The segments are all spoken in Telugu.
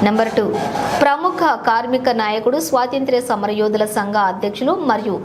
నెంబర్ 2 ప్రముఖ కార్మిక నాయకుడు స్వాతంత్ర్య సమరయోధుల సంఘ అధ్యక్షులు మరియు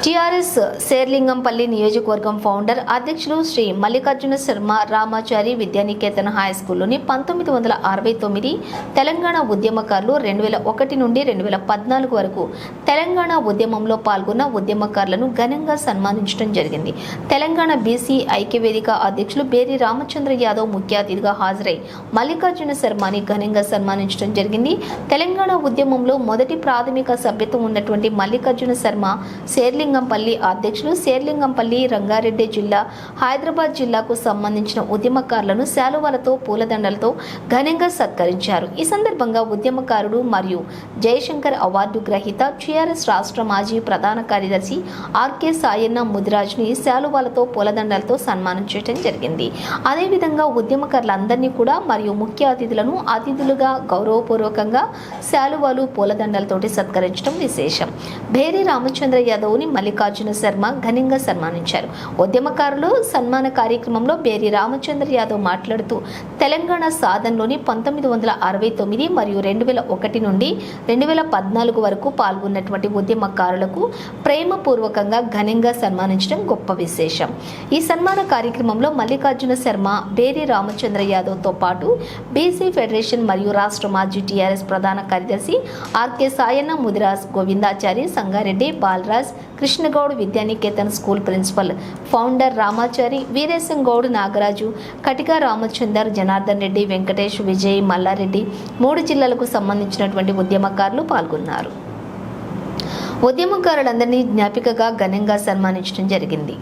టిఆర్ఎస్ శేర్లింగంపల్లి నియోజకవర్గం ఫౌండర్ అధ్యక్షులు శ్రీ మల్లికార్జున శర్మ రామాచారి విద్యానికేతన్ హై స్కూల్లోని 1969 తెలంగాణ ఉద్యమకారులు 2001 నుండి 2014 వరకు తెలంగాణ ఉద్యమంలో పాల్గొన్న ఉద్యమకారులను ఘనంగా సన్మానించడం జరిగింది. తెలంగాణ బీసీ ఐక్యవేదిక అధ్యక్షులు బేరి రామచంద్ర యాదవ్ ముఖ్య అతిథిగా హాజరై మల్లికార్జున శర్మని ఘనంగా సన్మానించడం జరిగింది. తెలంగాణ ఉద్యమంలో మొదటి ప్రాథమిక సభ్యత్వం ఉన్నటువంటి మల్లికార్జున శర్మ శేర్లింగంపల్లి అధ్యక్షులు శేర్లింగంపల్లి రంగారెడ్డి జిల్లా హైదరాబాద్ జిల్లాకు సంబంధించిన ఉద్యమకారులను శాలువాలతో పూలదండలతో ఘనంగా సత్కరించారు. ఈ సందర్భంగా ఉద్యమకారుడు మరియు జయశంకర్ అవార్డు గ్రహీత టిఆర్ఎస్ రాష్ట్ర మాజీ ప్రధాన కార్యదర్శి ఆర్కే సాయన్న ముదిరాజ్ని శాలువాలతో పూలదండలతో సన్మానించడం జరిగింది. అదేవిధంగా ఉద్యమకారులందరినీ కూడా మరియు ముఖ్య అతిథులను అతిథులుగా గౌరవపూర్వకంగా శాలువాలు పూలదండలతోటి సత్కరించడం విశేషం. బేరి రామచంద్ర యాదవ్ని మల్లికార్జున శర్మ ఘనంగా సన్మానించారు. ఉద్యమకారులు సన్మాన కార్యక్రమంలో బేరి రామచంద్ర యాదవ్ మాట్లాడుతూ తెలంగాణ సాధనలోని 1969 మరియు 2001 నుండి 2014 వరకు పాల్గొన్నటువంటి ఉద్యమకారులకు ప్రేమపూర్వకంగా ఘనంగా సన్మానించడం గొప్ప విశేషం. ఈ సన్మాన కార్యక్రమంలో మల్లికార్జున శర్మ బేరి రామచంద్ర యాదవ్తో పాటు బీసీ ఫెడరేషన్ మరియు రాష్ట్ర మాజీ టీఆర్ఎస్ ప్రధాన కార్యదర్శి RK Sayanna Mudiraj Govindachari Sangareddy Balaraj Krishnagoud Vidyaniketan school principal founder Ramachari Veeresham Goud Nagaraju Katika Ramachander Janardhan Reddy Venkatesh Vijay Mallareddy 3 జిల్లాలకు సంబంధించినటువంటి ఉద్యమకారులు పాల్గొన్నారు. ఉద్యమకారులందరినీ జ్ఞాపికగా ఘనంగా సన్మానించడం జరిగింది.